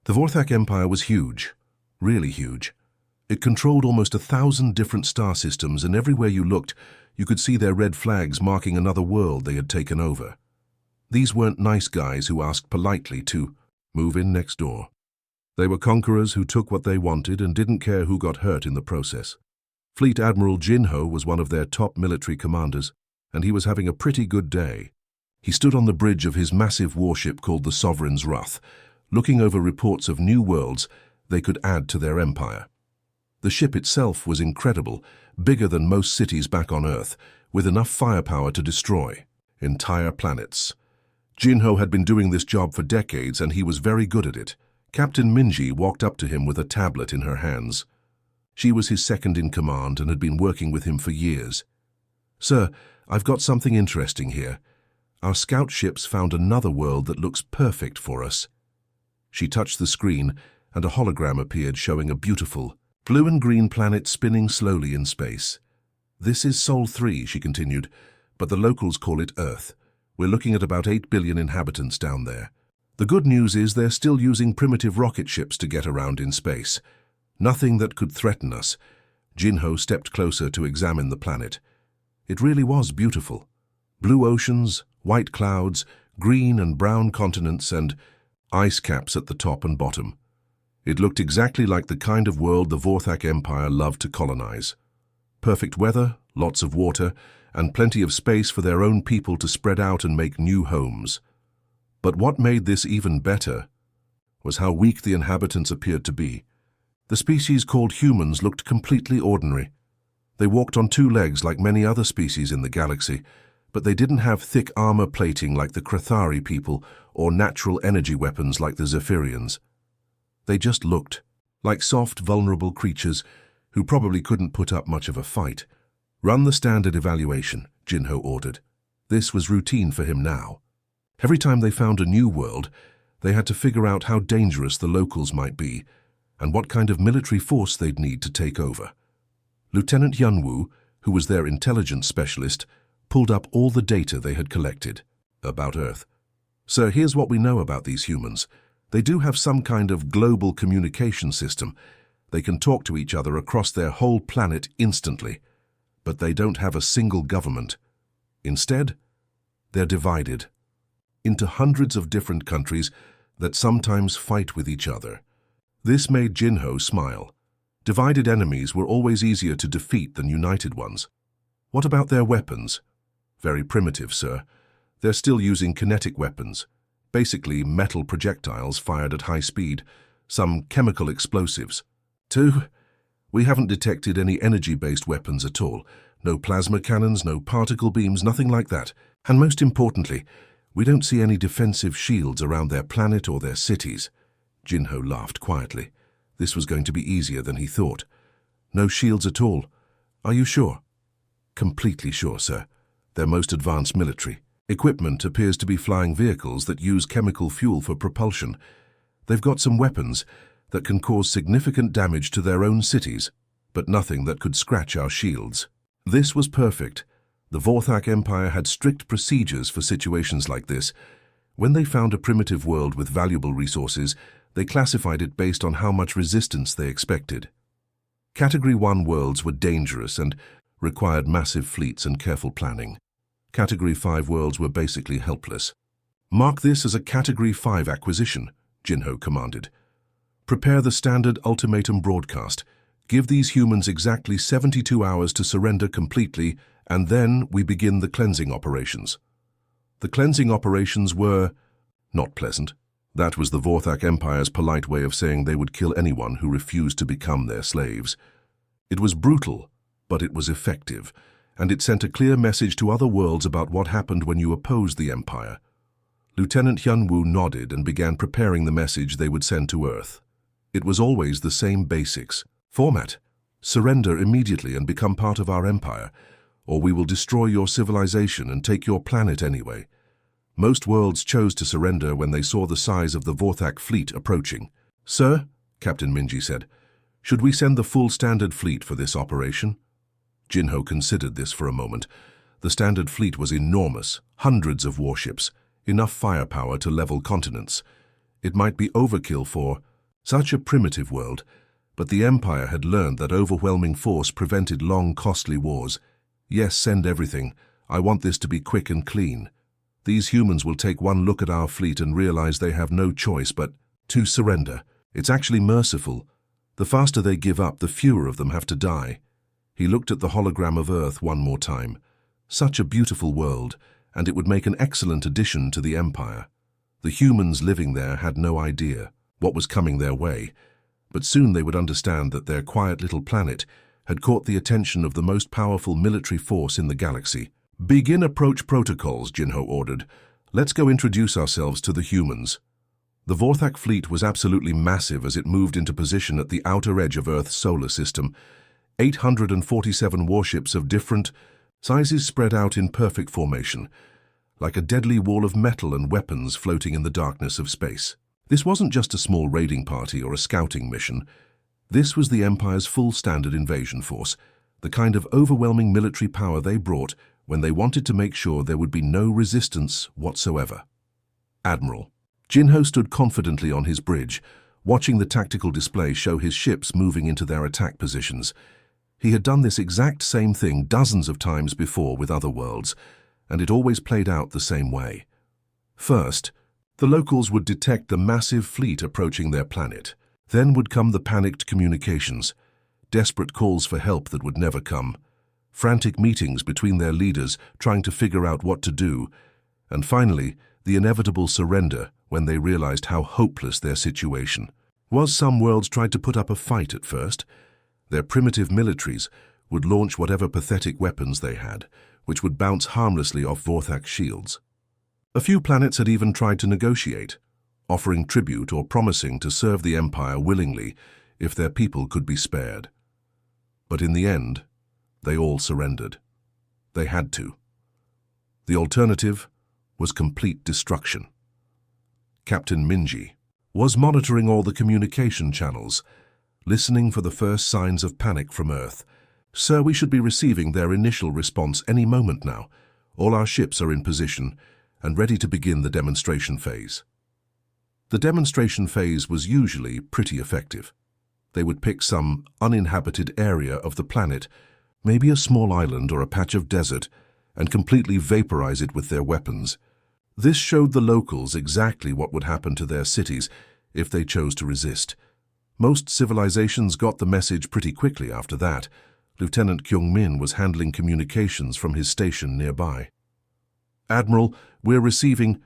The Vorthak Empire was huge, really huge. It controlled almost 1,000 different star systems, and everywhere you looked, you could see their red flags marking another world they had taken over. These weren't nice guys who asked politely to move in next door. They were conquerors who took what they wanted and didn't care who got hurt in the process. Fleet Admiral Jinho was one of their top military commanders, and he was having a pretty good day. He stood on the bridge of his massive warship called the Sovereign's Wrath, looking over reports of new worlds they could add to their empire. The ship itself was incredible, bigger than most cities back on Earth, with enough firepower to destroy entire planets. Jinho had been doing this job for decades, and he was very good at it. Captain Minji walked up to him with a tablet in her hands. She was his second-in-command and had been working with him for years. "Sir, I've got something interesting here. Our scout ships found another world that looks perfect for us." She touched the screen, and a hologram appeared showing a beautiful blue and green planet spinning slowly in space. "This is Sol 3, she continued, "but the locals call it Earth. We're looking at about 8 billion inhabitants down there. The good news is they're still using primitive rocket ships to get around in space. Nothing that could threaten us." Jinho stepped closer to examine the planet. It really was beautiful. Blue oceans, white clouds, green and brown continents, and ice caps at the top and bottom. It looked exactly like the kind of world the Vorthak Empire loved to colonize. Perfect weather, lots of water, and plenty of space for their own people to spread out and make new homes. But what made this even better was how weak the inhabitants appeared to be. The species called humans looked completely ordinary. They walked on 2 legs like many other species in the galaxy, but they didn't have thick armor plating like the Krathari people or natural energy weapons like the Zephyrians. They just looked like soft, vulnerable creatures who probably couldn't put up much of a fight. "Run the standard evaluation," Jinho ordered. This was routine for him now. Every time they found a new world, they had to figure out how dangerous the locals might be and what kind of military force they'd need to take over. Lieutenant Yunwu, who was their intelligence specialist, pulled up all the data they had collected about Earth. "Sir, here's what we know about these humans. They do have some kind of global communication system. They can talk to each other across their whole planet instantly, but they don't have a single government. Instead, they're divided into hundreds of different countries that sometimes fight with each other." This made Jinho smile. Divided enemies were always easier to defeat than united ones. "What about their weapons?" "Very primitive, sir. They're still using kinetic weapons, basically metal projectiles fired at high speed, some chemical explosives. 2. We haven't detected any energy-based weapons at all. No plasma cannons, no particle beams, nothing like that. And most importantly, we don't see any defensive shields around their planet or their cities." Jinho laughed quietly. This was going to be easier than he thought. "No shields at all. Are you sure?" "Completely sure, sir. Their most advanced military equipment appears to be flying vehicles that use chemical fuel for propulsion. They've got some weapons that can cause significant damage to their own cities, but nothing that could scratch our shields." This was perfect. The Vorthak Empire had strict procedures for situations like this. When they found a primitive world with valuable resources, they classified it based on how much resistance they expected. Category 1 worlds were dangerous and required massive fleets and careful planning. Category 5 worlds were basically helpless. "Mark this as a Category 5 acquisition," Jinho commanded. "Prepare the standard ultimatum broadcast. Give these humans exactly 72 hours to surrender completely, and then we begin the cleansing operations." The cleansing operations were not pleasant. That was the Vorthak Empire's polite way of saying they would kill anyone who refused to become their slaves. It was brutal, but it was effective, and it sent a clear message to other worlds about what happened when you opposed the Empire. Lieutenant Yunwu nodded and began preparing the message they would send to Earth. It was always the same basics. Format: surrender immediately and become part of our empire, or we will destroy your civilization and take your planet anyway. Most worlds chose to surrender when they saw the size of the Vorthak fleet approaching. "Sir," Captain Minji said, "should we send the full standard fleet for this operation?" Jinho considered this for a moment. The standard fleet was enormous, hundreds of warships, enough firepower to level continents. It might be overkill for Such a primitive world, but the Empire had learned that overwhelming force prevented long, costly wars. Yes, send everything. I want this to be quick and clean. These humans will take one look at our fleet and realize they have no choice but to surrender. It's actually merciful. The faster they give up, the fewer of them have to die. He looked at the hologram of Earth one more time. Such a beautiful world, and it would make an excellent addition to the Empire. The humans living there had no idea what was coming their way, but soon they would understand that their quiet little planet had caught the attention of the most powerful military force in the galaxy. Begin approach protocols, Jinho ordered. Let's go introduce ourselves to the humans. The Vorthak fleet was absolutely massive as it moved into position at the outer edge of Earth's solar system. 847 warships of different sizes spread out in perfect formation, like a deadly wall of metal and weapons floating in the darkness of space. This wasn't just a small raiding party or a scouting mission. This was the Empire's full standard invasion force, the kind of overwhelming military power they brought when they wanted to make sure there would be no resistance whatsoever. Admiral. Jinho stood confidently on his bridge, watching the tactical display show his ships moving into their attack positions. He had done this exact same thing dozens of times before with other worlds, and it always played out the same way. First, the locals would detect the massive fleet approaching their planet. Then would come the panicked communications, desperate calls for help that would never come, frantic meetings between their leaders trying to figure out what to do, and finally, the inevitable surrender when they realized how hopeless their situation was. Some worlds tried to put up a fight at first. Their primitive militaries would launch whatever pathetic weapons they had, which would bounce harmlessly off Vorthak shields. A few planets had even tried to negotiate, offering tribute or promising to serve the Empire willingly if their people could be spared. But in the end, they all surrendered. They had to. The alternative was complete destruction. Captain Minji was monitoring all the communication channels, listening for the first signs of panic from Earth. Sir, we should be receiving their initial response any moment now. All our ships are in position and ready to begin the demonstration phase. The demonstration phase was usually pretty effective. They would pick some uninhabited area of the planet, maybe a small island or a patch of desert, and completely vaporize it with their weapons. This showed the locals exactly what would happen to their cities if they chose to resist. Most civilizations got the message pretty quickly after that. Lieutenant Kyung-min was handling communications from his station nearby. Admiral, we're receiving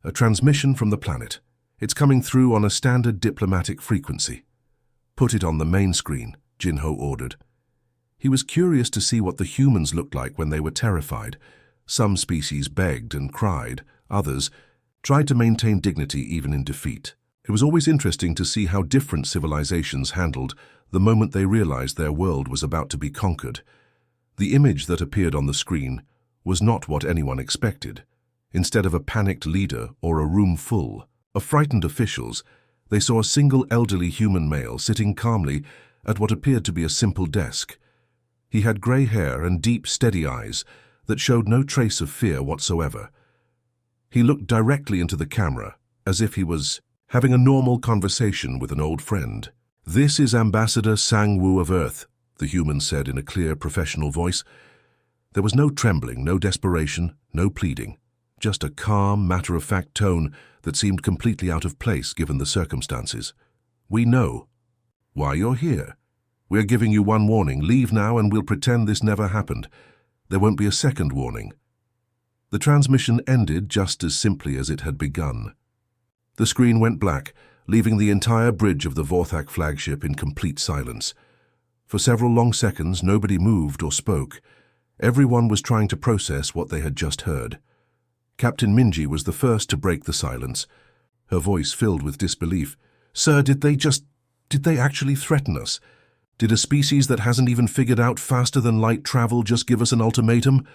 a transmission from the planet. It's coming through on a standard diplomatic frequency. Put it on the main screen, Jinho ordered. He was curious to see what the humans looked like when they were terrified. Some species begged and cried, others tried to maintain dignity even in defeat. It was always interesting to see how different civilizations handled the moment they realized their world was about to be conquered. The image that appeared on the screen was not what anyone expected. Instead of a panicked leader or a room full of frightened officials, they saw a single elderly human male sitting calmly at what appeared to be a simple desk. He had grey hair and deep, steady eyes that showed no trace of fear whatsoever. He looked directly into the camera, as if he was having a normal conversation with an old friend. "This is Ambassador Sang-woo of Earth," the human said in a clear, professional voice. There was no trembling, no desperation, no pleading, just a calm, matter-of-fact tone that seemed completely out of place given the circumstances. "We know why you're here. We're giving you one warning. Leave now and we'll pretend this never happened. There won't be a second warning." The transmission ended just as simply as it had begun. The screen went black, leaving the entire bridge of the Vorthak flagship in complete silence. For several long seconds, nobody moved or spoke. Everyone was trying to process what they had just heard. Captain Minji was the first to break the silence, her voice filled with disbelief. "Sir, did they actually threaten us? Did a species that hasn't even figured out faster than light travel just give us an ultimatum?"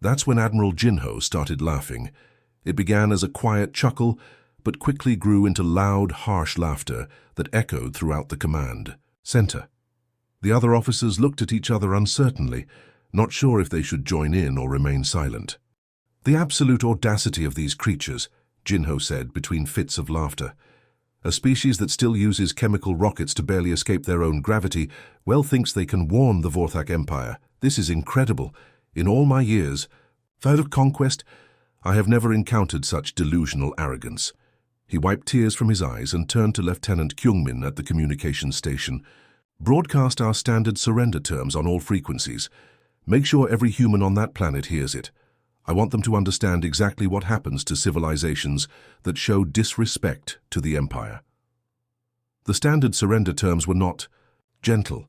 That's when Admiral Jinho started laughing. It began as a quiet chuckle, but quickly grew into loud, harsh laughter that echoed throughout the command center. The other officers looked at each other uncertainly, not sure if they should join in or remain silent. "The absolute audacity of these creatures," Jinho said between fits of laughter. A species that still uses chemical rockets to barely escape their own gravity, well thinks they can warn the Vorthak Empire. This is incredible. In all my years of conquest, I have never encountered such delusional arrogance. He wiped tears from his eyes and turned to Lieutenant Kyungmin at the communications station. Broadcast our standard surrender terms on all frequencies. Make sure every human on that planet hears it. I want them to understand exactly what happens to civilizations that show disrespect to the Empire. The standard surrender terms were not gentle.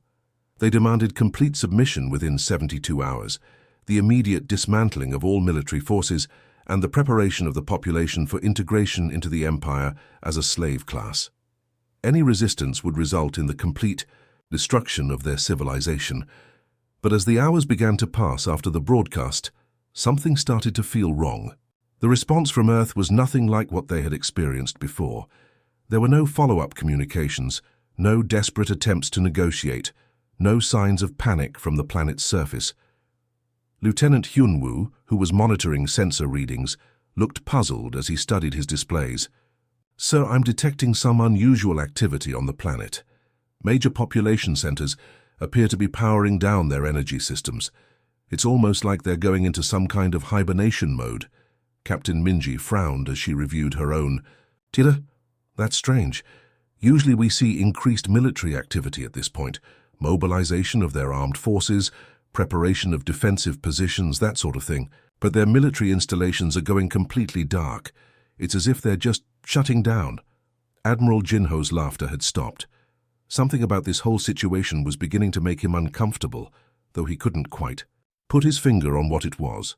They demanded complete submission within 72 hours, the immediate dismantling of all military forces, and the preparation of the population for integration into the Empire as a slave class. Any resistance would result in the complete destruction of their civilization. But as the hours began to pass after the broadcast, something started to feel wrong. The response from Earth was nothing like what they had experienced before. There were no follow-up communications, no desperate attempts to negotiate, no signs of panic from the planet's surface. Lieutenant Hyunwoo, who was monitoring sensor readings, looked puzzled as he studied his displays. "Sir, I'm detecting some unusual activity on the planet. Major population centers appear to be powering down their energy systems. It's almost like they're going into some kind of hibernation mode." Captain Minji frowned as she reviewed her own. "Tira, that's strange. Usually we see increased military activity at this point, mobilization of their armed forces, preparation of defensive positions, that sort of thing. But their military installations are going completely dark. It's as if they're just shutting down." Admiral Jinho's laughter had stopped. Something about this whole situation was beginning to make him uncomfortable, though he couldn't quite put his finger on what it was.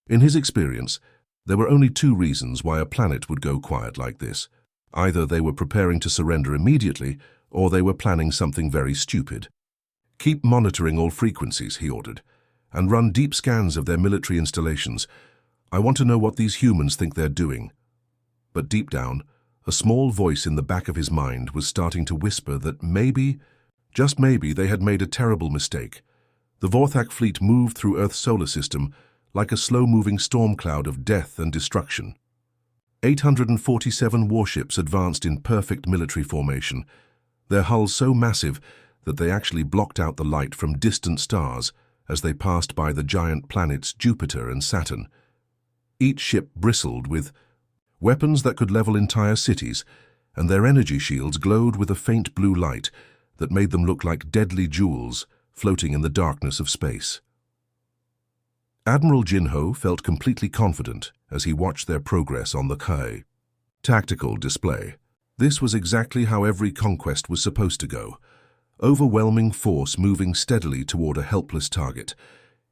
In his experience, there were only two reasons why a planet would go quiet like this. Either they were preparing to surrender immediately, or they were planning something very stupid. "Keep monitoring all frequencies," he ordered, "and run deep scans of their military installations. I want to know what these humans think they're doing." But deep down, a small voice in the back of his mind was starting to whisper that maybe, just maybe, they had made a terrible mistake. The Vorthak fleet moved through Earth's solar system like a slow-moving storm cloud of death and destruction. 847 warships advanced in perfect military formation, their hulls so massive that they actually blocked out the light from distant stars as they passed by the giant planets Jupiter and Saturn. Each ship bristled with weapons that could level entire cities, and their energy shields glowed with a faint blue light that made them look like deadly jewels floating in the darkness of space. Admiral Jinho felt completely confident as he watched their progress on the Kai tactical display. This was exactly how every conquest was supposed to go. Overwhelming force moving steadily toward a helpless target.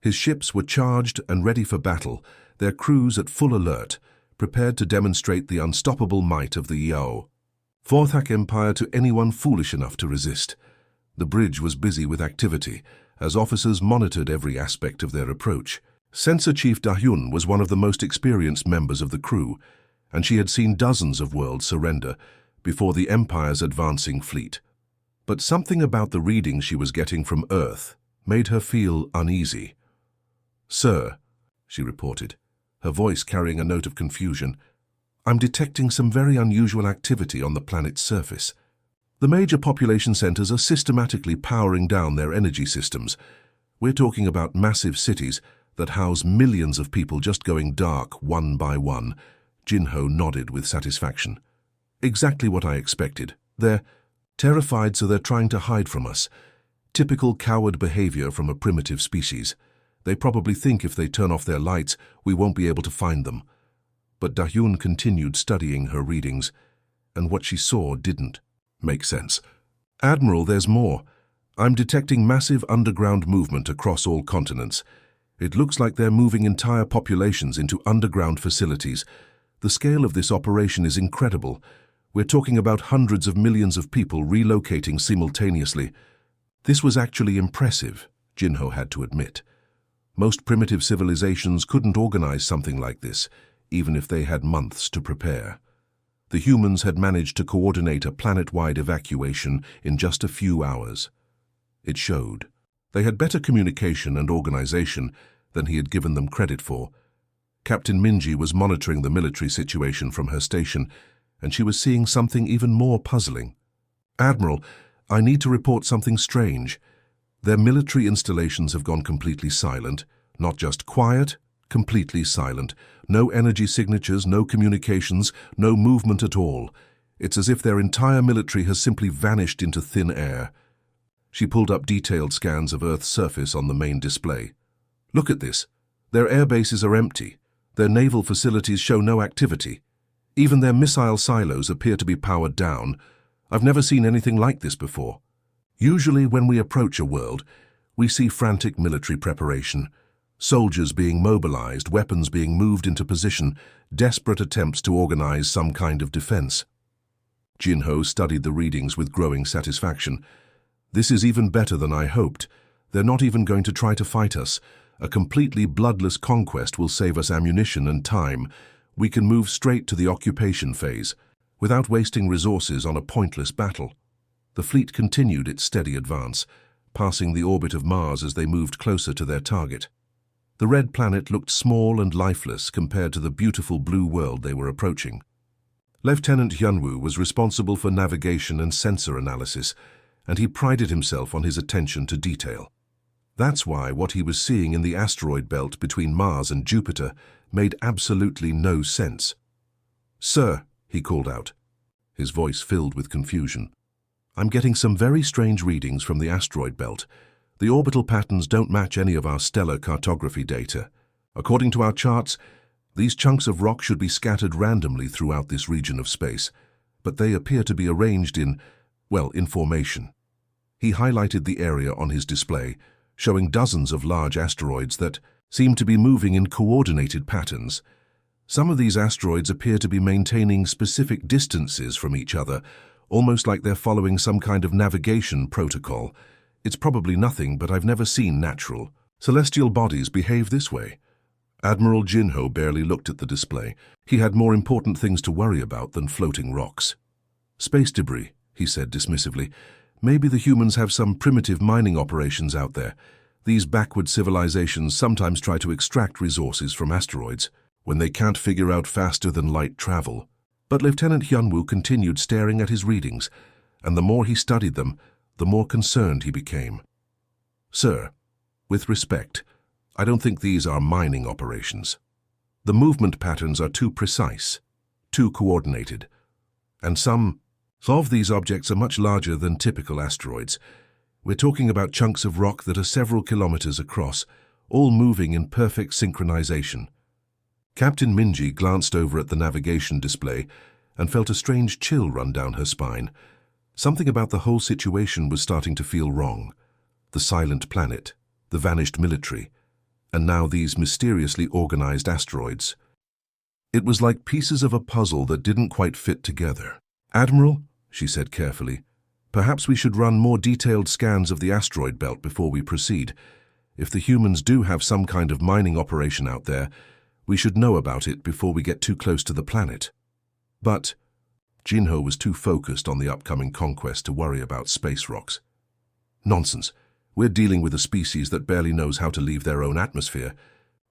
His ships were charged and ready for battle, their crews at full alert, prepared to demonstrate the unstoppable might of the Yao. Vorthak Empire to anyone foolish enough to resist. The bridge was busy with activity, as officers monitored every aspect of their approach. Sensor Chief Dahyun was one of the most experienced members of the crew, and she had seen dozens of worlds surrender before the Empire's advancing fleet. But something about the readings she was getting from Earth made her feel uneasy. "Sir," she reported, her voice carrying a note of confusion, "I'm detecting some very unusual activity on the planet's surface. The major population centers are systematically powering down their energy systems. We're talking about massive cities that house millions of people just going dark one by one." Jinho nodded with satisfaction. "Exactly what I expected. They're terrified, so they're trying to hide from us. Typical coward behavior from a primitive species. They probably think if they turn off their lights, we won't be able to find them." But Dahyun continued studying her readings, and what she saw didn't make sense. "Admiral, there's more. I'm detecting massive underground movement across all continents. It looks like they're moving entire populations into underground facilities. The scale of this operation is incredible. We're talking about hundreds of millions of people relocating simultaneously." This was actually impressive, Jinho had to admit. Most primitive civilizations couldn't organize something like this, even if they had months to prepare. The humans had managed to coordinate a planet-wide evacuation in just a few hours. It showed. They had better communication and organization than he had given them credit for. Captain Minji was monitoring the military situation from her station, and she was seeing something even more puzzling. "Admiral, I need to report something strange. Their military installations have gone completely silent. Not just quiet, completely silent. No energy signatures, no communications, no movement at all. It's as if their entire military has simply vanished into thin air." She pulled up detailed scans of Earth's surface on the main display. "Look at this. Their air bases are empty. Their naval facilities show no activity. Even their missile silos appear to be powered down. I've never seen anything like this before. Usually when we approach a world, we see frantic military preparation. Soldiers being mobilized, weapons being moved into position, desperate attempts to organize some kind of defense." Jinho studied the readings with growing satisfaction. "This is even better than I hoped. They're not even going to try to fight us. A completely bloodless conquest will save us ammunition and time. We can move straight to the occupation phase, without wasting resources on a pointless battle." The fleet continued its steady advance, passing the orbit of Mars as they moved closer to their target. The red planet looked small and lifeless compared to the beautiful blue world they were approaching. Lieutenant Hyunwoo was responsible for navigation and sensor analysis, and he prided himself on his attention to detail. That's why what he was seeing in the asteroid belt between Mars and Jupiter made absolutely no sense. "Sir," he called out, his voice filled with confusion, "I'm getting some very strange readings from the asteroid belt. The orbital patterns don't match any of our stellar cartography data. According to our charts, these chunks of rock should be scattered randomly throughout this region of space, but they appear to be arranged in formation." He highlighted the area on his display, showing dozens of large asteroids that seemed to be moving in coordinated patterns. Some of these asteroids appear to be maintaining specific distances from each other, almost like they're following some kind of navigation protocol. It's probably nothing, but I've never seen natural celestial bodies behave this way. Admiral Jinho barely looked at the display. He had more important things to worry about than floating rocks. "Space debris," he said dismissively. "Maybe the humans have some primitive mining operations out there. These backward civilizations sometimes try to extract resources from asteroids when they can't figure out faster-than-light travel." But Lieutenant Hyunwoo continued staring at his readings, and the more he studied them, the more concerned he became. "Sir, with respect, I don't think these are mining operations. The movement patterns are too precise, too coordinated, and some of these objects are much larger than typical asteroids. We're talking about chunks of rock that are several kilometers across, all moving in perfect synchronization." Captain Minji glanced over at the navigation display and felt a strange chill run down her spine. Something about the whole situation was starting to feel wrong. The silent planet, the vanished military, and now these mysteriously organized asteroids. It was like pieces of a puzzle that didn't quite fit together. "Admiral," she said carefully, "perhaps we should run more detailed scans of the asteroid belt before we proceed. If the humans do have some kind of mining operation out there, we should know about it before we get too close to the planet." But Jinho was too focused on the upcoming conquest to worry about space rocks. "Nonsense. We're dealing with a species that barely knows how to leave their own atmosphere.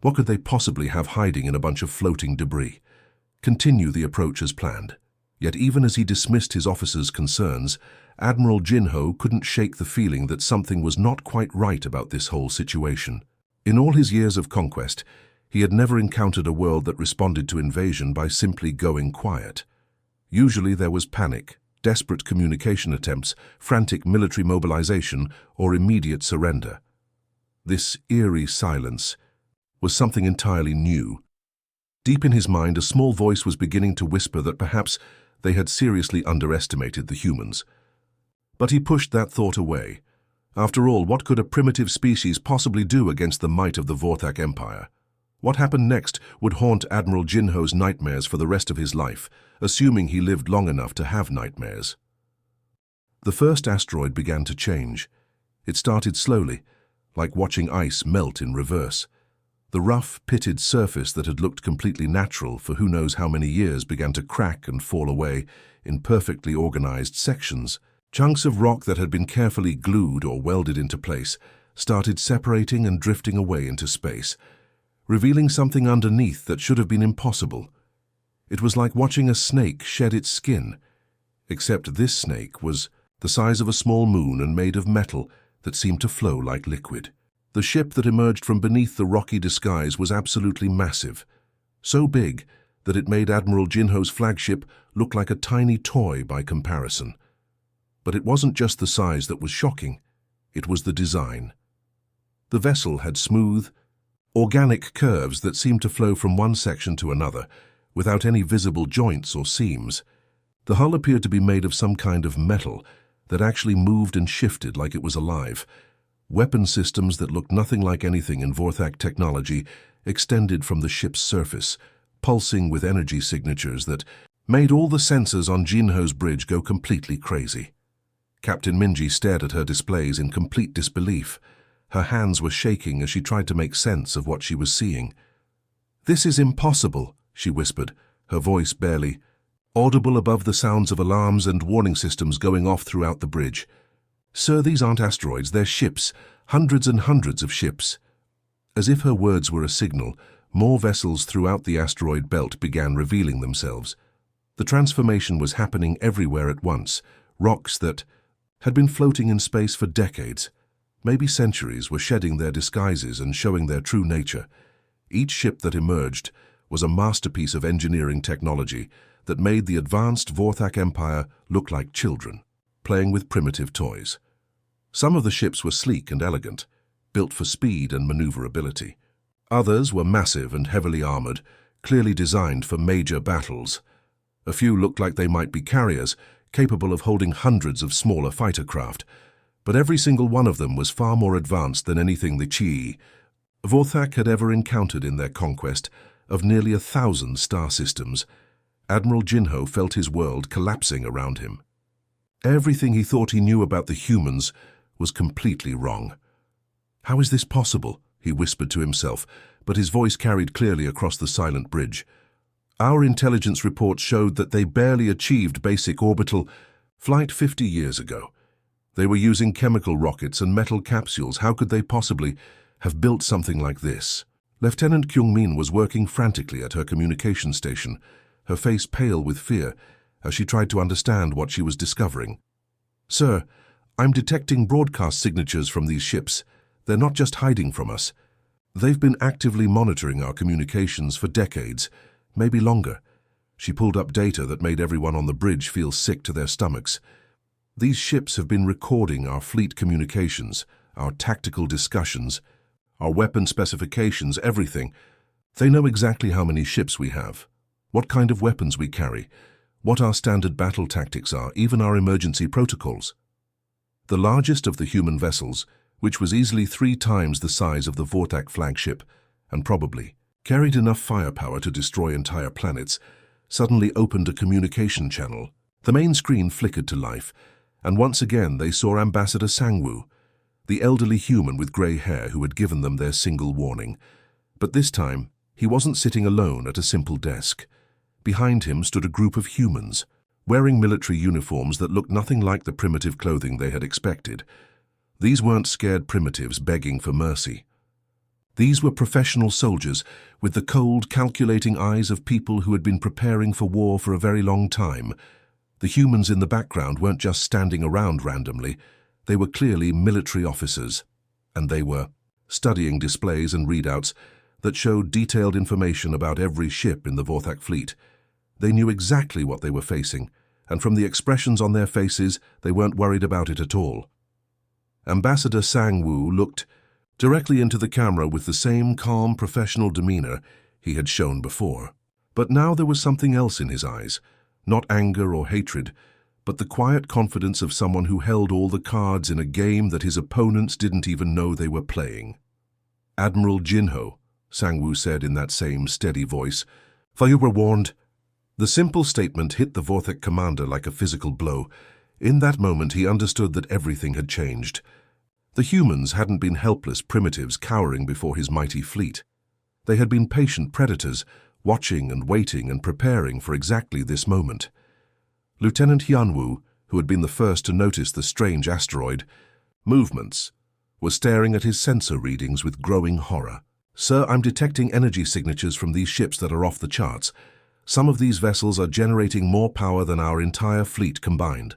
What could they possibly have hiding in a bunch of floating debris? Continue the approach as planned." Yet even as he dismissed his officer's concerns, Admiral Jinho couldn't shake the feeling that something was not quite right about this whole situation. In all his years of conquest, he had never encountered a world that responded to invasion by simply going quiet. Usually there was panic, desperate communication attempts, frantic military mobilization, or immediate surrender. This eerie silence was something entirely new. Deep in his mind, a small voice was beginning to whisper that perhaps they had seriously underestimated the humans. But he pushed that thought away. After all, what could a primitive species possibly do against the might of the Vorthak Empire? What happened next would haunt Admiral Jinho's nightmares for the rest of his life, assuming he lived long enough to have nightmares. The first asteroid began to change. It started slowly, like watching ice melt in reverse. The rough, pitted surface that had looked completely natural for who knows how many years began to crack and fall away in perfectly organized sections. Chunks of rock that had been carefully glued or welded into place started separating and drifting away into space, revealing something underneath that should have been impossible. It was like watching a snake shed its skin, except this snake was the size of a small moon and made of metal that seemed to flow like liquid. The ship that emerged from beneath the rocky disguise was absolutely massive, so big that it made Admiral Jinho's flagship look like a tiny toy by comparison. But it wasn't just the size that was shocking, it was the design. The vessel had smooth, organic curves that seemed to flow from one section to another, without any visible joints or seams. The hull appeared to be made of some kind of metal that actually moved and shifted like it was alive. Weapon systems that looked nothing like anything in Vorthak technology extended from the ship's surface, pulsing with energy signatures that made all the sensors on Jinho's bridge go completely crazy. Captain Minji stared at her displays in complete disbelief. Her hands were shaking as she tried to make sense of what she was seeing. "This is impossible," she whispered, her voice barely audible above the sounds of alarms and warning systems going off throughout the bridge. "Sir, these aren't asteroids, they're ships, hundreds and hundreds of ships." As if her words were a signal, more vessels throughout the asteroid belt began revealing themselves. The transformation was happening everywhere at once. Rocks that had been floating in space for decades, maybe centuries, were shedding their disguises and showing their true nature. Each ship that emerged was a masterpiece of engineering technology that made the advanced Vorthak Empire look like children, playing with primitive toys. Some of the ships were sleek and elegant, built for speed and maneuverability. Others were massive and heavily armored, clearly designed for major battles. A few looked like they might be carriers, capable of holding hundreds of smaller fighter craft, but every single one of them was far more advanced than anything the Vorthak had ever encountered in their conquest of nearly 1,000 star systems. Admiral Jinho felt his world collapsing around him. Everything he thought he knew about the humans was completely wrong. "How is this possible?" he whispered to himself, but his voice carried clearly across the silent bridge. "Our intelligence reports showed that they barely achieved basic orbital flight 50 years ago. They were using chemical rockets and metal capsules. How could they possibly have built something like this?" Lieutenant Kyung-min was working frantically at her communication station, her face pale with fear as she tried to understand what she was discovering. "Sir, I'm detecting broadcast signatures from these ships. They're not just hiding from us. They've been actively monitoring our communications for decades, maybe longer." She pulled up data that made everyone on the bridge feel sick to their stomachs. "These ships have been recording our fleet communications, our tactical discussions, our weapon specifications, everything. They know exactly how many ships we have, what kind of weapons we carry, what our standard battle tactics are, even our emergency protocols." The largest of the human vessels, which was easily 3 times the size of the Vorthak flagship, and probably carried enough firepower to destroy entire planets, suddenly opened a communication channel. The main screen flickered to life, and once again they saw Ambassador Sangwoo, the elderly human with grey hair who had given them their single warning. But this time, he wasn't sitting alone at a simple desk. Behind him stood a group of humans, wearing military uniforms that looked nothing like the primitive clothing they had expected. These weren't scared primitives begging for mercy. These were professional soldiers with the cold, calculating eyes of people who had been preparing for war for a very long time. The humans in the background weren't just standing around randomly. They were clearly military officers, and they were studying displays and readouts that showed detailed information about every ship in the Vorthak fleet. They knew exactly what they were facing, and from the expressions on their faces, they weren't worried about it at all. Ambassador Sangwoo looked directly into the camera with the same calm, professional demeanor he had shown before. But now there was something else in his eyes, not anger or hatred, but the quiet confidence of someone who held all the cards in a game that his opponents didn't even know they were playing. "Admiral Jinho," Sangwoo said in that same steady voice, "for you were warned." The simple statement hit the Vorthak commander like a physical blow. In that moment he understood that everything had changed. The humans hadn't been helpless primitives cowering before his mighty fleet. They had been patient predators, watching and waiting and preparing for exactly this moment. Lieutenant Hyunwoo, who had been the first to notice the strange asteroid movements, was staring at his sensor readings with growing horror. "Sir, I'm detecting energy signatures from these ships that are off the charts. Some of these vessels are generating more power than our entire fleet combined.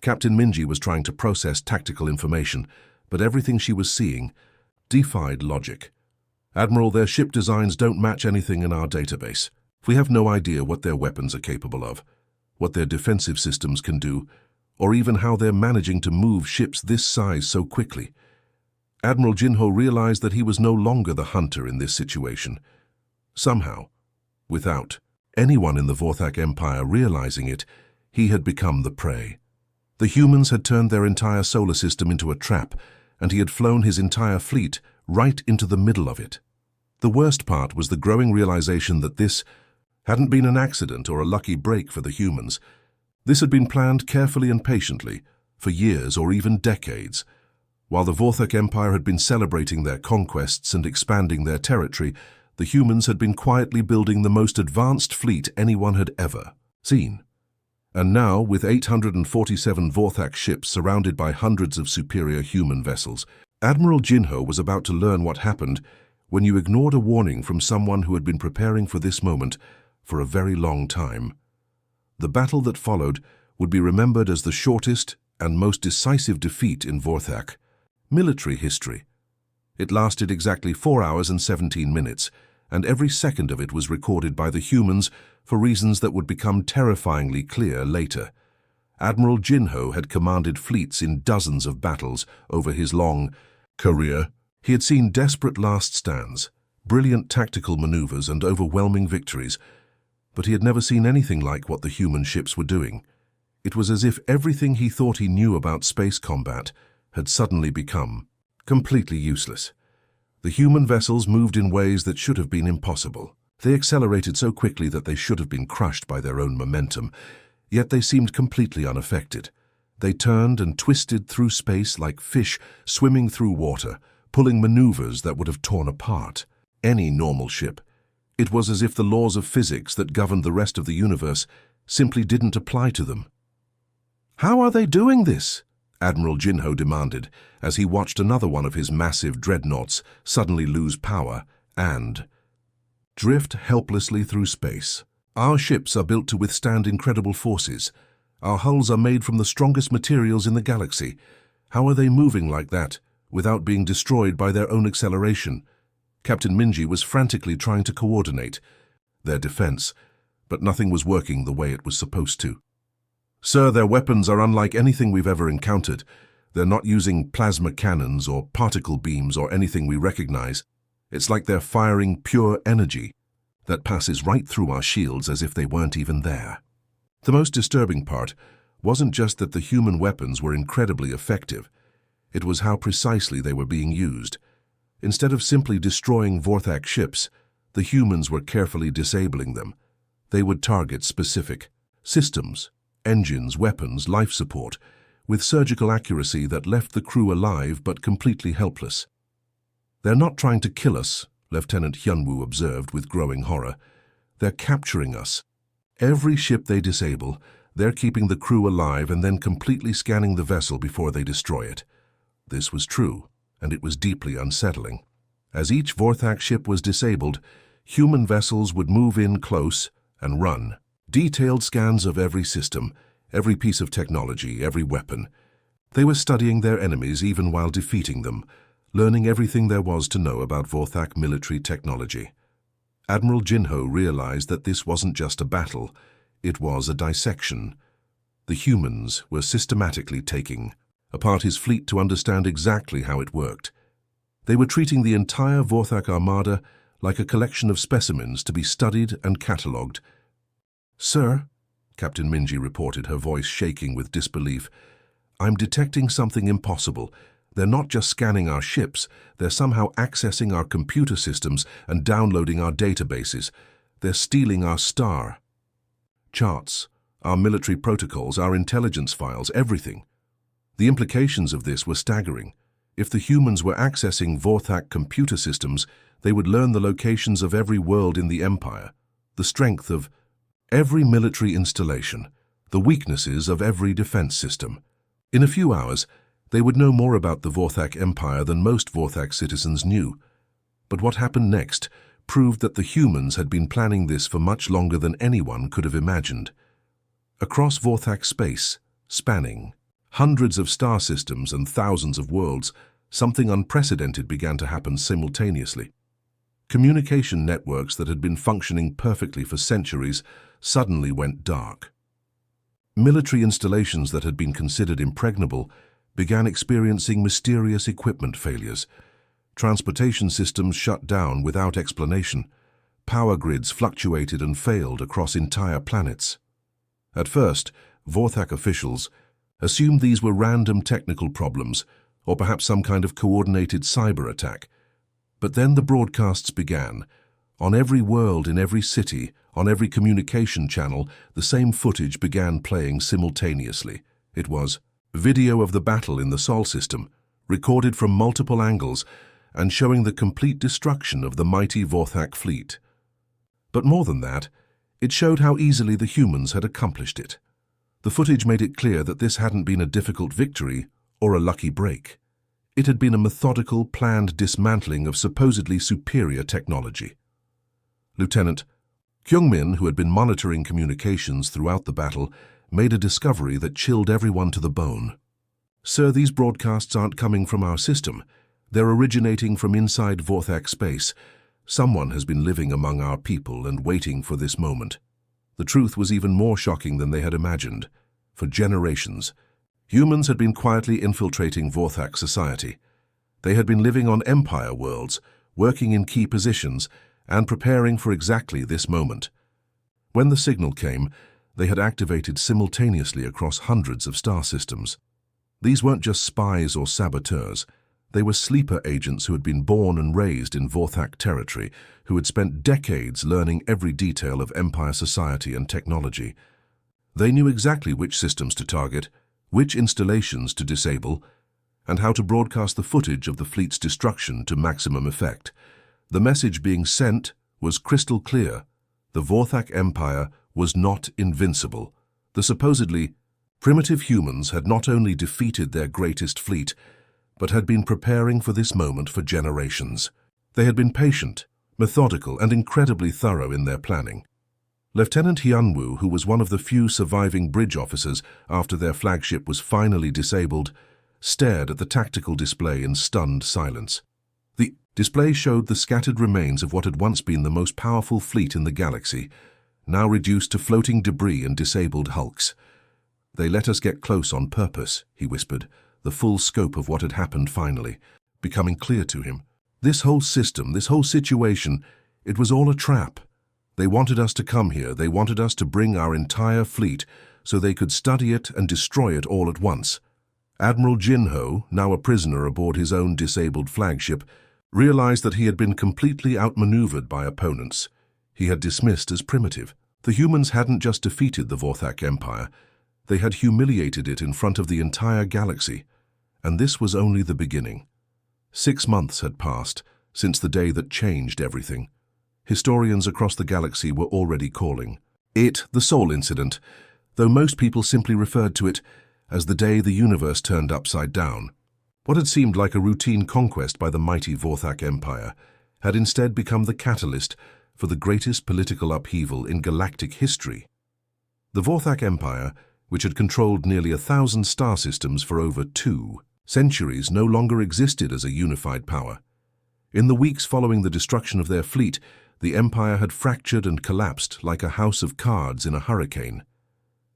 Captain Minji was trying to process tactical information, but everything she was seeing defied logic. Admiral, their ship designs don't match anything in our database. We have no idea what their weapons are capable of, what their defensive systems can do, or even how they're managing to move ships this size so quickly. Admiral Jinho realized that he was no longer the hunter in this situation. Somehow, without anyone in the Vorthak Empire realizing it, he had become the prey. The humans had turned their entire solar system into a trap, and he had flown his entire fleet right into the middle of it. The worst part was the growing realization that this hadn't been an accident or a lucky break for the humans. This had been planned carefully and patiently, for years or even decades. While the Vorthak Empire had been celebrating their conquests and expanding their territory, the humans had been quietly building the most advanced fleet anyone had ever seen. And now, with 847 Vorthak ships surrounded by hundreds of superior human vessels, Admiral Jinho was about to learn what happened when you ignored a warning from someone who had been preparing for this moment for a very long time. The battle that followed would be remembered as the shortest and most decisive defeat in Vorthak military history. It lasted exactly 4 hours and 17 minutes, and every second of it was recorded by the humans for reasons that would become terrifyingly clear later. Admiral Jinho had commanded fleets in dozens of battles over his long career. He had seen desperate last stands, brilliant tactical maneuvers, and overwhelming victories, but he had never seen anything like what the human ships were doing. It was as if everything he thought he knew about space combat had suddenly become completely useless. The human vessels moved in ways that should have been impossible. They accelerated so quickly that they should have been crushed by their own momentum, yet they seemed completely unaffected. They turned and twisted through space like fish swimming through water, pulling maneuvers that would have torn apart any normal ship. It was as if the laws of physics that governed the rest of the universe simply didn't apply to them. "How are they doing this?" Admiral Jinho demanded as he watched another one of his massive dreadnoughts suddenly lose power and drift helplessly through space. "Our ships are built to withstand incredible forces. Our hulls are made from the strongest materials in the galaxy. How are they moving like that without being destroyed by their own acceleration?" Captain Minji was frantically trying to coordinate their defense, but nothing was working the way it was supposed to. "Sir, their weapons are unlike anything we've ever encountered. They're not using plasma cannons or particle beams or anything we recognize. It's like they're firing pure energy that passes right through our shields as if they weren't even there." The most disturbing part wasn't just that the human weapons were incredibly effective. It was how precisely they were being used. Instead of simply destroying Vorthak ships, the humans were carefully disabling them. They would target specific systems, engines, weapons, life support, with surgical accuracy that left the crew alive but completely helpless. "They're not trying to kill us," Lieutenant Hyunwoo observed with growing horror. "They're capturing us. Every ship they disable, they're keeping the crew alive and then completely scanning the vessel before they destroy it." This was true, and it was deeply unsettling. As each Vorthak ship was disabled, human vessels would move in close and run detailed scans of every system, every piece of technology, every weapon. They were studying their enemies even while defeating them, learning everything there was to know about Vorthak military technology. Admiral Jinho realized that this wasn't just a battle, it was a dissection. The humans were systematically taking apart his fleet to understand exactly how it worked. They were treating the entire Vorthak armada like a collection of specimens to be studied and catalogued. "Sir," Captain Minji reported, her voice shaking with disbelief, "I'm detecting something impossible. They're not just scanning our ships, they're somehow accessing our computer systems and downloading our databases. They're stealing our star charts, our military protocols, our intelligence files, everything." The implications of this were staggering. If the humans were accessing Vorthak computer systems, they would learn the locations of every world in the Empire, the strength of every military installation, the weaknesses of every defense system. In a few hours, they would know more about the Vorthak Empire than most Vorthak citizens knew. But what happened next proved that the humans had been planning this for much longer than anyone could have imagined. Across Vorthak space, spanning hundreds of star systems and thousands of worlds, something unprecedented began to happen simultaneously. Communication networks that had been functioning perfectly for centuries suddenly went dark. Military installations that had been considered impregnable began experiencing mysterious equipment failures. Transportation systems shut down without explanation. Power grids fluctuated and failed across entire planets. At first, Vorthak officials assumed these were random technical problems or perhaps some kind of coordinated cyber attack. But then the broadcasts began. On every world, in every city, on every communication channel, the same footage began playing simultaneously. It was video of the battle in the Sol system, recorded from multiple angles and showing the complete destruction of the mighty Vorthak fleet. But more than that, it showed how easily the humans had accomplished it. The footage made it clear that this hadn't been a difficult victory or a lucky break. It had been a methodical, planned dismantling of supposedly superior technology. Lieutenant Kyungmin, who had been monitoring communications throughout the battle, made a discovery that chilled everyone to the bone. "Sir, these broadcasts aren't coming from our system. They're originating from inside Vorthak space. Someone has been living among our people and waiting for this moment." The truth was even more shocking than they had imagined. For generations, humans had been quietly infiltrating Vorthak society. They had been living on Empire worlds, working in key positions, and preparing for exactly this moment. When the signal came, they had activated simultaneously across hundreds of star systems. These weren't just spies or saboteurs. They were sleeper agents who had been born and raised in Vorthak territory, who had spent decades learning every detail of Empire society and technology. They knew exactly which systems to target, which installations to disable, and how to broadcast the footage of the fleet's destruction to maximum effect. The message being sent was crystal clear. The Vorthak Empire was not invincible. The supposedly primitive humans had not only defeated their greatest fleet, but had been preparing for this moment for generations. They had been patient, methodical, and incredibly thorough in their planning. Lieutenant Hyunwoo, who was one of the few surviving bridge officers after their flagship was finally disabled, stared at the tactical display in stunned silence. The display showed the scattered remains of what had once been the most powerful fleet in the galaxy, now reduced to floating debris and disabled hulks. "They let us get close on purpose," he whispered, the full scope of what had happened finally becoming clear to him. "This whole system, this whole situation, it was all a trap. They wanted us to come here. They wanted us to bring our entire fleet so they could study it and destroy it all at once." Admiral Jinho, now a prisoner aboard his own disabled flagship, realized that he had been completely outmaneuvered by opponents he had dismissed as primitive. The humans hadn't just defeated the Vorthak Empire, they had humiliated it in front of the entire galaxy. And this was only the beginning. 6 months had passed since the day that changed everything. Historians across the galaxy were already calling it the Sol Incident, though most people simply referred to it as the day the universe turned upside down. What had seemed like a routine conquest by the mighty Vorthak Empire had instead become the catalyst for the greatest political upheaval in galactic history. The Vorthak Empire, which had controlled nearly 1,000 star systems for over 2 centuries, no longer existed as a unified power. In the weeks following the destruction of their fleet, the empire had fractured and collapsed like a house of cards in a hurricane.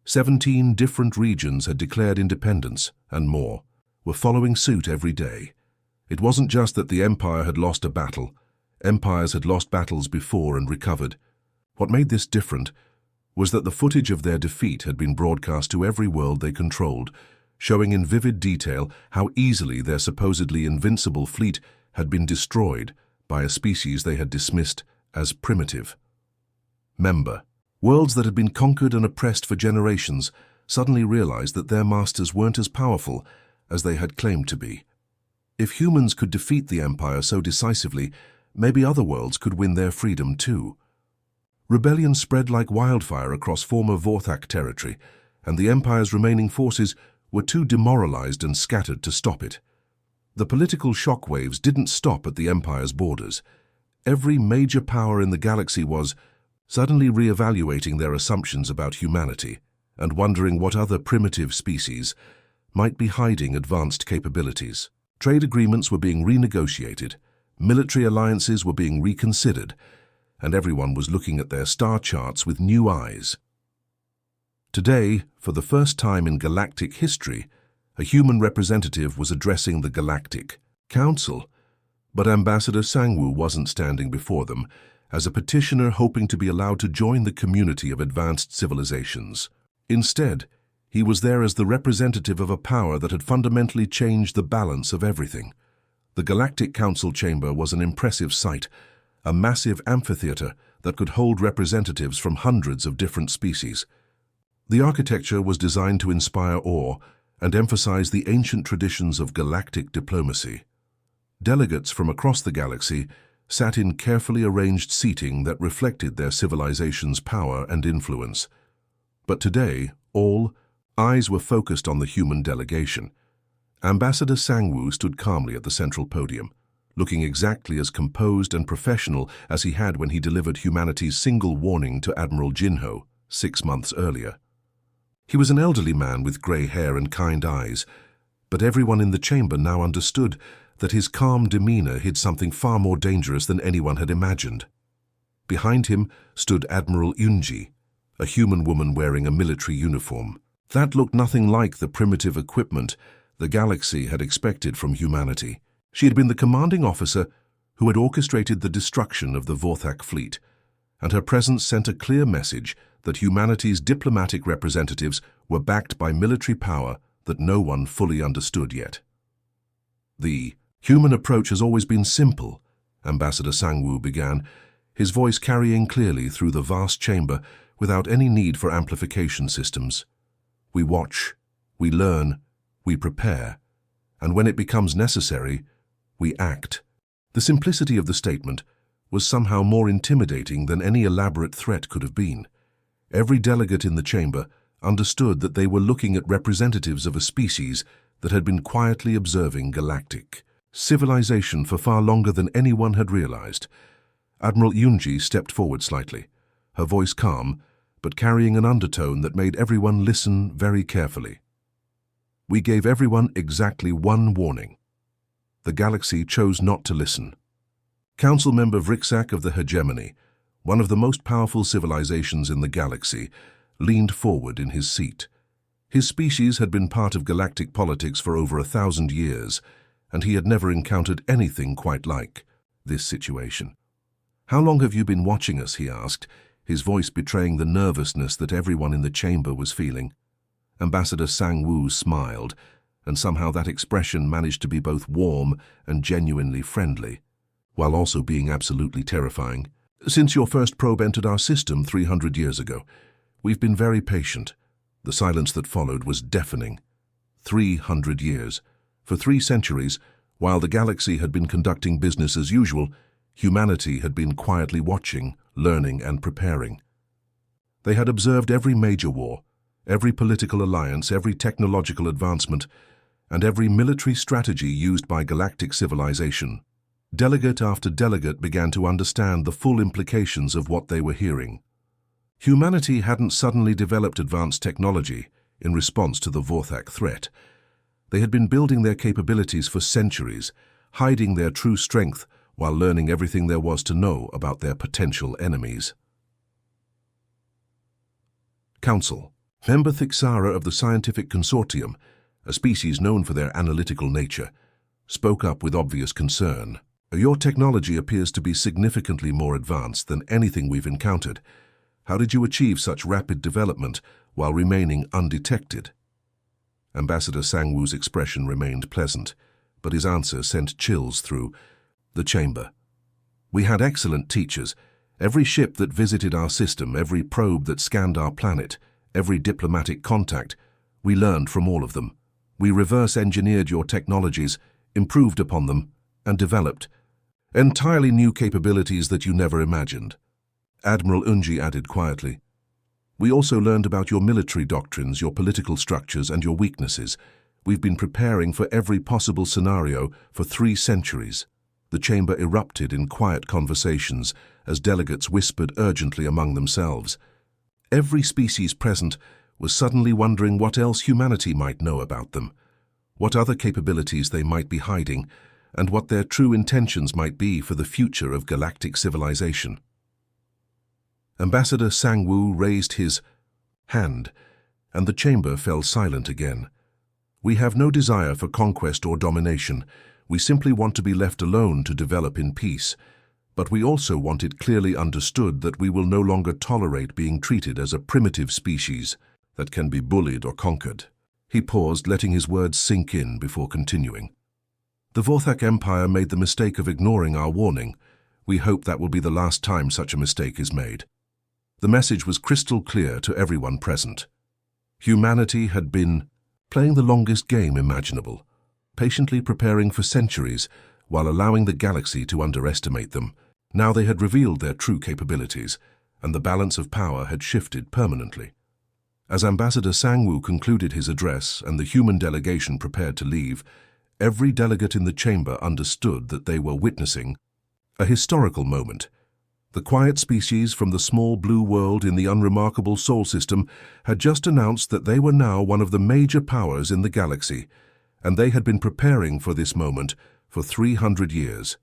17 different regions had declared independence, and more were following suit every day. It wasn't just that the empire had lost a battle. Empires had lost battles before and recovered. What made this different was that the footage of their defeat had been broadcast to every world they controlled, showing in vivid detail how easily their supposedly invincible fleet had been destroyed by a species they had dismissed as primitive. Member. Worlds that had been conquered and oppressed for generations suddenly realized that their masters weren't as powerful as they had claimed to be. If humans could defeat the Empire so decisively, maybe other worlds could win their freedom too. Rebellion spread like wildfire across former Vorthak territory, and the Empire's remaining forces were too demoralized and scattered to stop it. The political shockwaves didn't stop at the Empire's borders. Every major power in the galaxy was suddenly re-evaluating their assumptions about humanity and wondering what other primitive species might be hiding advanced capabilities. Trade agreements were being renegotiated, military alliances were being reconsidered, and everyone was looking at their star charts with new eyes. Today, for the first time in galactic history, a human representative was addressing the Galactic Council, but Ambassador Sangwoo wasn't standing before them as a petitioner hoping to be allowed to join the community of advanced civilizations. Instead, he was there as the representative of a power that had fundamentally changed the balance of everything. The Galactic Council chamber was an impressive sight, a massive amphitheater that could hold representatives from hundreds of different species. The architecture was designed to inspire awe and emphasize the ancient traditions of galactic diplomacy. Delegates from across the galaxy sat in carefully arranged seating that reflected their civilization's power and influence. But today, all eyes were focused on the human delegation. Ambassador Sangwoo stood calmly at the central podium, looking exactly as composed and professional as he had when he delivered humanity's single warning to Admiral Jinho 6 months earlier. He was an elderly man with grey hair and kind eyes, but everyone in the chamber now understood that his calm demeanor hid something far more dangerous than anyone had imagined. Behind him stood Admiral Yunji, a human woman wearing a military uniform. That looked nothing like the primitive equipment the galaxy had expected from humanity. She had been the commanding officer who had orchestrated the destruction of the Vorthak fleet, and her presence sent a clear message that humanity's diplomatic representatives were backed by military power that no one fully understood yet. The human approach has always been simple, Ambassador Sangwoo began, his voice carrying clearly through the vast chamber without any need for amplification systems. We watch, we learn, we prepare, and when it becomes necessary, we act. The simplicity of the statement was somehow more intimidating than any elaborate threat could have been. Every delegate in the chamber understood that they were looking at representatives of a species that had been quietly observing galactic civilization for far longer than anyone had realized. Admiral Yunji stepped forward slightly, her voice calm, but carrying an undertone that made everyone listen very carefully. We gave everyone exactly one warning. The galaxy chose not to listen. Council member Vriksak of the Hegemony, one of the most powerful civilizations in the galaxy, leaned forward in his seat. His species had been part of galactic politics for over 1,000 years, and he had never encountered anything quite like this situation. "How long have you been watching us?" he asked, his voice betraying the nervousness that everyone in the chamber was feeling. Ambassador Sangwoo smiled, and somehow that expression managed to be both warm and genuinely friendly, while also being absolutely terrifying. "Since your first probe entered our system 300 years ago, we've been very patient." The silence that followed was deafening. 300 years. For 3 centuries, while the galaxy had been conducting business as usual, humanity had been quietly watching, learning, and preparing. They had observed every major war, every political alliance, every technological advancement, and every military strategy used by galactic civilization. Delegate after delegate began to understand the full implications of what they were hearing. Humanity hadn't suddenly developed advanced technology in response to the Vorthak threat. They had been building their capabilities for centuries, hiding their true strength while learning everything there was to know about their potential enemies. Council. Member Thixara of the Scientific Consortium, a species known for their analytical nature, spoke up with obvious concern. "Your technology appears to be significantly more advanced than anything we've encountered. How did you achieve such rapid development while remaining undetected?" Ambassador Sangwoo's expression remained pleasant, but his answer sent chills through the chamber. "We had excellent teachers. Every ship that visited our system, every probe that scanned our planet, every diplomatic contact, we learned from all of them. We reverse-engineered your technologies, improved upon them, and developed entirely new capabilities that you never imagined." Admiral Unji added quietly, "We also learned about your military doctrines, your political structures, and your weaknesses. We've been preparing for every possible scenario for 3 centuries." The chamber erupted in quiet conversations as delegates whispered urgently among themselves. Every species present was suddenly wondering what else humanity might know about them, what other capabilities they might be hiding, and what their true intentions might be for the future of galactic civilization. Ambassador Sang-woo raised his hand, and the chamber fell silent again. "We have no desire for conquest or domination. We simply want to be left alone to develop in peace. But we also want it clearly understood that we will no longer tolerate being treated as a primitive species that can be bullied or conquered." He paused, letting his words sink in before continuing. "The Vorthak Empire made the mistake of ignoring our warning. We hope that will be the last time such a mistake is made." The message was crystal clear to everyone present. Humanity had been playing the longest game imaginable, patiently preparing for centuries while allowing the galaxy to underestimate them. Now they had revealed their true capabilities, and the balance of power had shifted permanently. As Ambassador Sang-woo concluded his address and the human delegation prepared to leave, every delegate in the chamber understood that they were witnessing a historical moment. The quiet species from the small blue world in the unremarkable Sol system had just announced that they were now one of the major powers in the galaxy, and they had been preparing for this moment for 300 years.